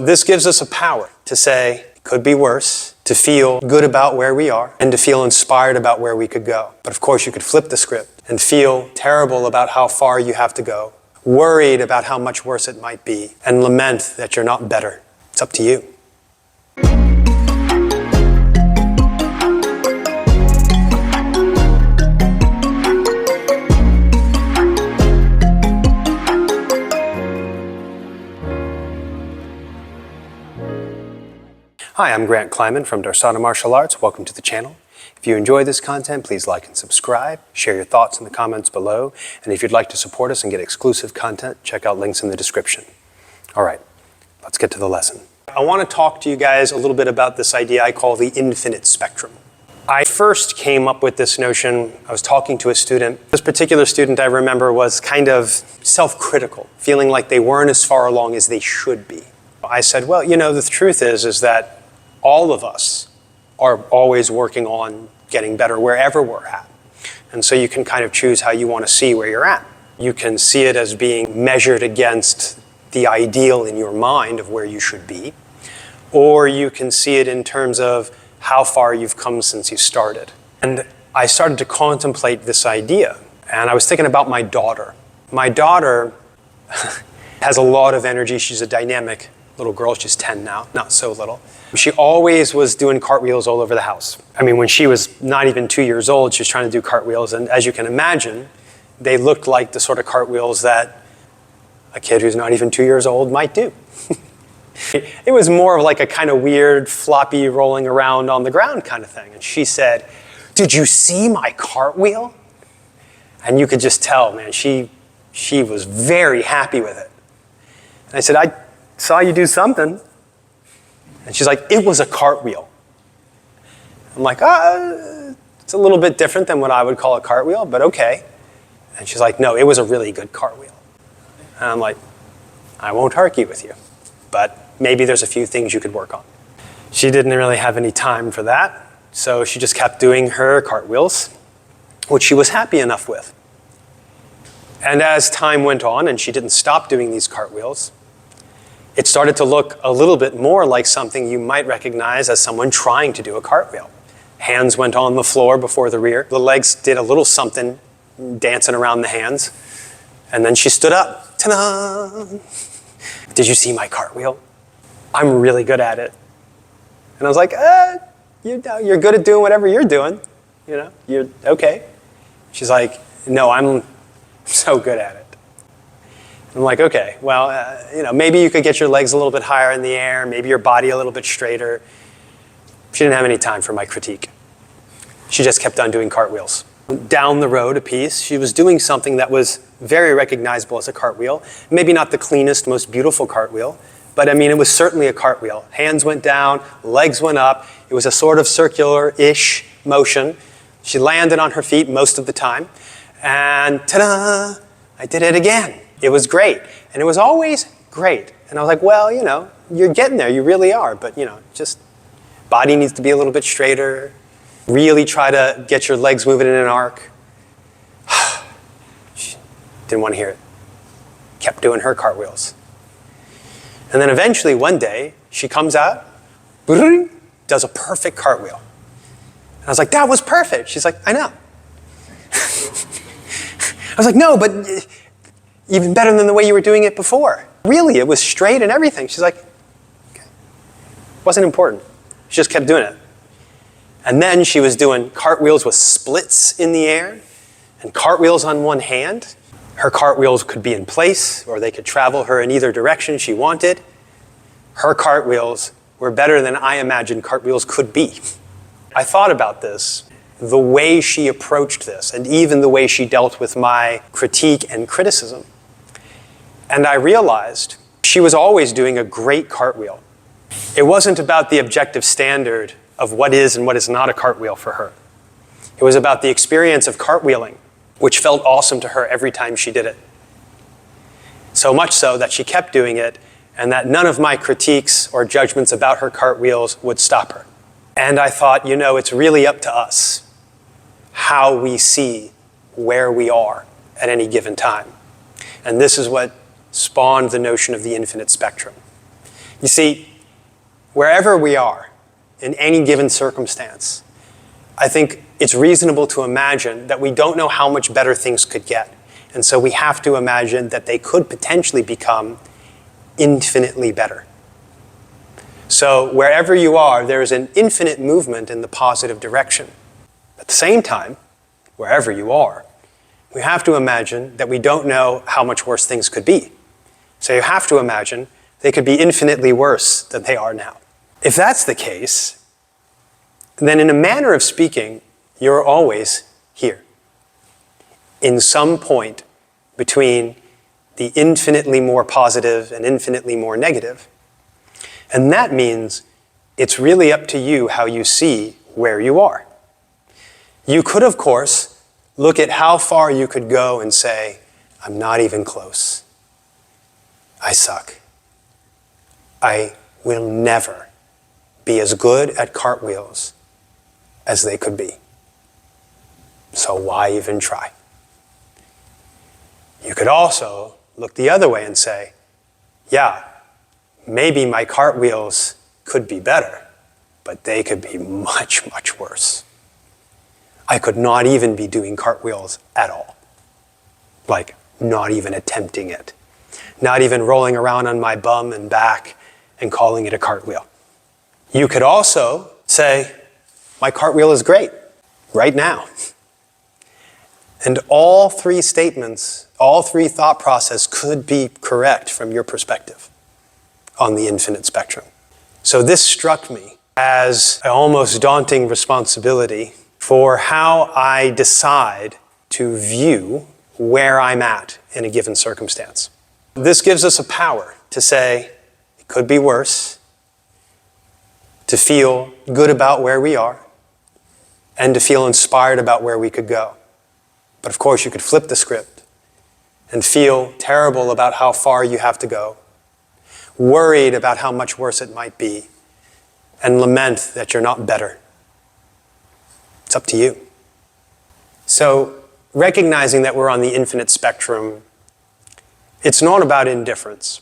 This gives us a power to say, it could be worse, to feel good about where we are, and to feel inspired about where we could go. But of course, you could flip the script and feel terrible about how far you have to go, worried about how much worse it might be, and lament that you're not better. It's up to you. Hi, I'm Grant Kleiman from Darsana Martial Arts. Welcome to the channel. If you enjoy this content, please like and subscribe. Share your thoughts in the comments below. And if you'd like to support us and get exclusive content, check out links in the description. All right, let's get to the lesson. I want to talk to you guys a little bit about this idea I call the infinite spectrum. I first came up with this notion, I was talking to a student. This particular student, I remember, was kind of self-critical, feeling like they weren't as far along as they should be. I said, well, you know, the truth is that all of us are always working on getting better wherever we're at. And so you can kind of choose how you want to see where you're at. You can see it as being measured against the ideal in your mind of where you should be, or you can see it in terms of how far you've come since you started. And I started to contemplate this idea, and I was thinking about my daughter. My daughter has a lot of energy. She's a dynamic little girl. She's 10 now, not so little. She always was doing cartwheels all over the house. I mean, when she was not even 2 years old, she was trying to do cartwheels. And as you can imagine, they looked like the sort of cartwheels that a kid who's not even 2 years old might do. It was more of like a kind of weird, floppy, rolling around on the ground kind of thing. And she said, "Did you see my cartwheel?" And you could just tell, man, she was very happy with it. And I said, "I saw you do something." And she's like, "It was a cartwheel." I'm like, it's a little bit different than what I would call a cartwheel, but okay. And she's like, "No, it was a really good cartwheel." And I'm like, I won't argue with you, but maybe there's a few things you could work on. She didn't really have any time for that, so she just kept doing her cartwheels, which she was happy enough with. And as time went on and she didn't stop doing these cartwheels, it started to look a little bit more like something you might recognize as someone trying to do a cartwheel. Hands went on the floor before the rear. The legs did a little something, dancing around the hands. And then she stood up. Ta-da! "Did you see my cartwheel? I'm really good at it." And I was like, you're good at doing whatever you're doing. You know, you're okay. She's like, "No, I'm so good at it." I'm like, okay, well, you know, maybe you could get your legs a little bit higher in the air, maybe your body a little bit straighter. She didn't have any time for my critique. She just kept on doing cartwheels. Down the road a piece, she was doing something that was very recognizable as a cartwheel. Maybe not the cleanest, most beautiful cartwheel, but I mean, it was certainly a cartwheel. Hands went down, legs went up. It was a sort of circular-ish motion. She landed on her feet most of the time, and ta-da, I did it again. It was great, and it was always great. And I was like, well, you know, you're getting there, you really are, but you know, just body needs to be a little bit straighter. Really try to get your legs moving in an arc. She didn't want to hear it. Kept doing her cartwheels. And then eventually one day, she comes out, does a perfect cartwheel. And I was like, that was perfect. She's like, I know. I was like, no, but even better than the way you were doing it before. Really, it was straight and everything. She's like, okay. Wasn't important. She just kept doing it. And then she was doing cartwheels with splits in the air and cartwheels on one hand. Her cartwheels could be in place, or they could travel her in either direction she wanted. Her cartwheels were better than I imagined cartwheels could be. I thought about this, the way she approached this, and even the way she dealt with my critique and criticism. And I realized she was always doing a great cartwheel. It wasn't about the objective standard of what is and what is not a cartwheel for her. It was about the experience of cartwheeling, which felt awesome to her every time she did it. So much so that she kept doing it, and that none of my critiques or judgments about her cartwheels would stop her. And I thought, you know, it's really up to us how we see where we are at any given time. And this is what spawned the notion of the infinite spectrum. You see, wherever we are, in any given circumstance, I think it's reasonable to imagine that we don't know how much better things could get. And so we have to imagine that they could potentially become infinitely better. So wherever you are, there's an infinite movement in the positive direction. At the same time, wherever you are, we have to imagine that we don't know how much worse things could be. So you have to imagine they could be infinitely worse than they are now. If that's the case, then in a manner of speaking, you're always here, in some point between the infinitely more positive and infinitely more negative. And that means it's really up to you how you see where you are. You could, of course, look at how far you could go and say, I'm not even close. I suck. I will never be as good at cartwheels as they could be. So why even try? You could also look the other way and say, yeah, maybe my cartwheels could be better, but they could be much, much worse. I could not even be doing cartwheels at all. Like, not even attempting it. Not even rolling around on my bum and back and calling it a cartwheel. You could also say, my cartwheel is great, right now. And all three statements, all three thought process could be correct from your perspective on the infinite spectrum. So this struck me as an almost daunting responsibility for how I decide to view where I'm at in a given circumstance. This gives us a power to say, it could be worse, to feel good about where we are, and to feel inspired about where we could go. But of course, you could flip the script and feel terrible about how far you have to go, worried about how much worse it might be, and lament that you're not better. It's up to you. So, recognizing that we're on the infinite spectrum, it's not about indifference.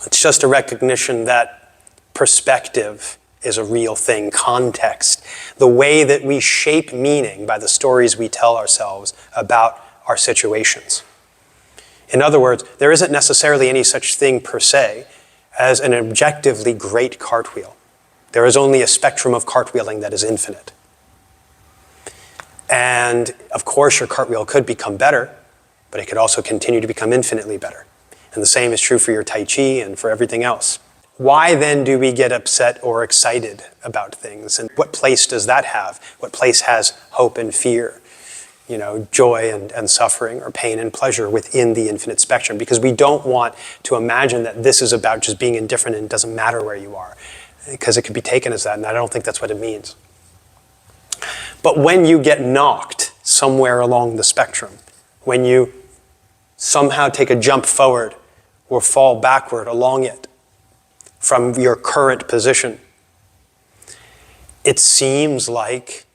It's just a recognition that perspective is a real thing, context, the way that we shape meaning by the stories we tell ourselves about our situations. In other words, there isn't necessarily any such thing per se as an objectively great cartwheel. There is only a spectrum of cartwheeling that is infinite. And of course, your cartwheel could become better, but it could also continue to become infinitely better. And the same is true for your Tai Chi and for everything else. Why then do we get upset or excited about things? And what place does that have? What place has hope and fear, joy and suffering, or pain and pleasure within the infinite spectrum? Because we don't want to imagine that this is about just being indifferent and it doesn't matter where you are, because it could be taken as that, and I don't think that's what it means. But when you get knocked somewhere along the spectrum, when you somehow take a jump forward or fall backward along it from your current position, it seems like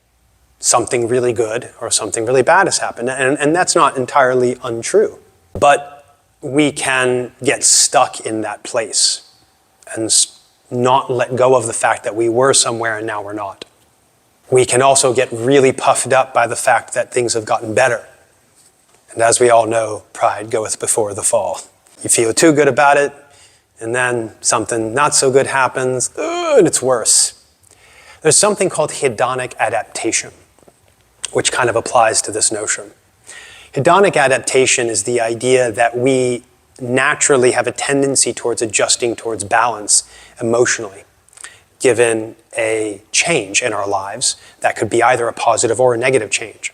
something really good or something really bad has happened. And that's not entirely untrue. But we can get stuck in that place and not let go of the fact that we were somewhere and now we're not. We can also get really puffed up by the fact that things have gotten better. And as we all know, pride goeth before the fall. You feel too good about it, and then something not so good happens, and it's worse. There's something called hedonic adaptation, which kind of applies to this notion. Hedonic adaptation is the idea that we naturally have a tendency towards adjusting towards balance emotionally, given a change in our lives that could be either a positive or a negative change.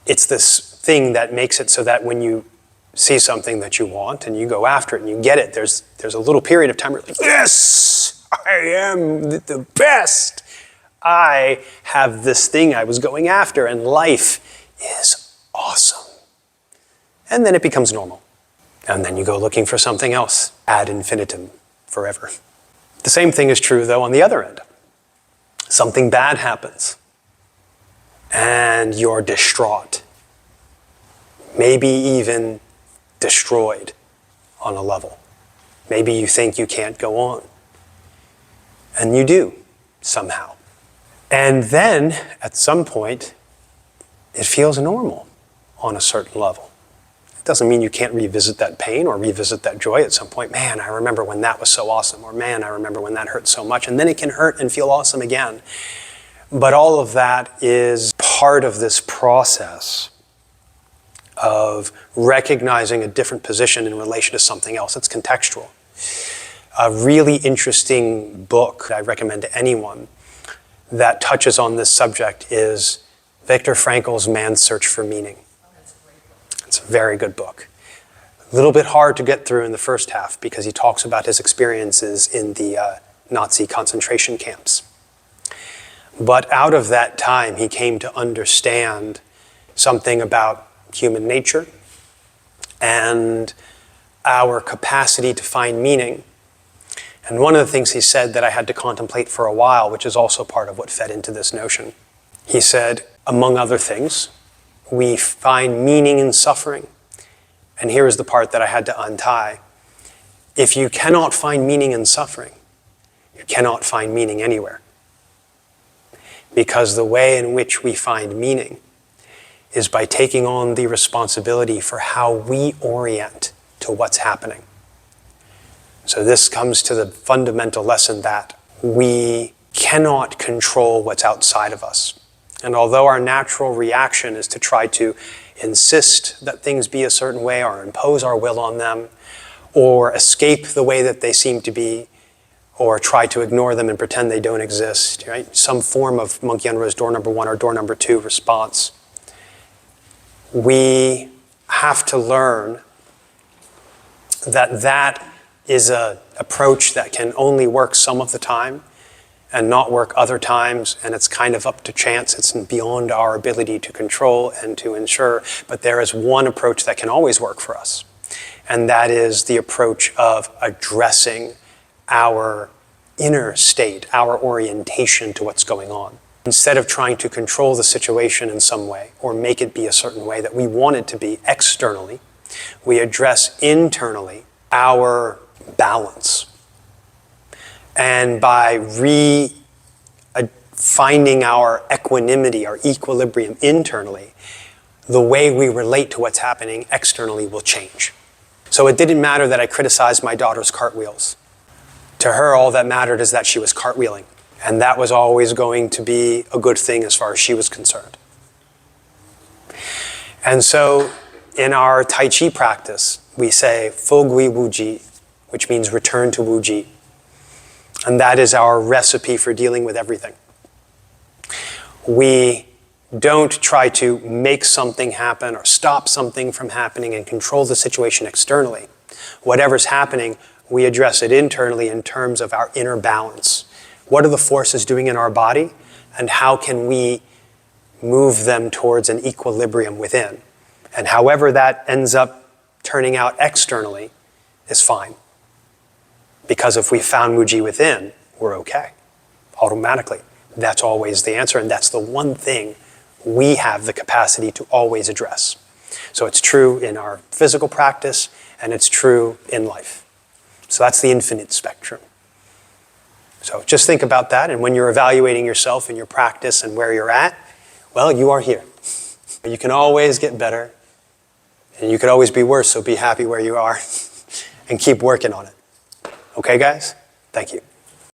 It's this thing that makes it so that when you see something that you want and you go after it and you get it, there's a little period of time where you're like, yes, I am the best. I have this thing I was going after and life is awesome. And then it becomes normal. And then you go looking for something else ad infinitum, forever. The same thing is true, though, on the other end. Something bad happens, and you're distraught, maybe even destroyed on a level. Maybe you think you can't go on. And you do, somehow. And then, at some point, it feels normal on a certain level. It doesn't mean you can't revisit that pain or revisit that joy at some point. Man, I remember when that was so awesome. Or man, I remember when that hurt so much. And then it can hurt and feel awesome again. But all of that is part of this process of recognizing a different position in relation to something else. It's contextual. A really interesting book I recommend to anyone that touches on this subject is Viktor Frankl's Man's Search for Meaning. It's a very good book. A little bit hard to get through in the first half because he talks about his experiences in the Nazi concentration camps. But out of that time, he came to understand something about human nature and our capacity to find meaning. And one of the things he said that I had to contemplate for a while, which is also part of what fed into this notion, he said, among other things, we find meaning in suffering. And here is the part that I had to untie. If you cannot find meaning in suffering, you cannot find meaning anywhere. Because the way in which we find meaning is by taking on the responsibility for how we orient to what's happening. So this comes to the fundamental lesson that we cannot control what's outside of us. And although our natural reaction is to try to insist that things be a certain way or impose our will on them or escape the way that they seem to be or try to ignore them and pretend they don't exist, right? Some form of monkey on rose door number 1 or door number 2 response. We have to learn that that is an approach that can only work some of the time and not work other times, and it's kind of up to chance. It's beyond our ability to control and to ensure, but there is one approach that can always work for us, and that is the approach of addressing our inner state, our orientation to what's going on. Instead of trying to control the situation in some way or make it be a certain way that we want it to be externally, we address internally our balance. And by finding our equanimity, our equilibrium internally, the way we relate to what's happening externally will change. So it didn't matter that I criticized my daughter's cartwheels. To her, all that mattered is that she was cartwheeling. And that was always going to be a good thing as far as she was concerned. And so in our Tai Chi practice, we say, Fo Gui Wu Ji, which means return to Wu Ji. And that is our recipe for dealing with everything. We don't try to make something happen or stop something from happening and control the situation externally. Whatever's happening, we address it internally in terms of our inner balance. What are the forces doing in our body, and how can we move them towards an equilibrium within? And however that ends up turning out externally is fine. Because if we found Wuji within, we're okay, automatically. That's always the answer, and that's the one thing we have the capacity to always address. So it's true in our physical practice, and it's true in life. So that's the infinite spectrum. So just think about that, and when you're evaluating yourself and your practice and where you're at, well, you are here. You can always get better, and you could always be worse, so be happy where you are and keep working on it. Okay, guys? Thank you.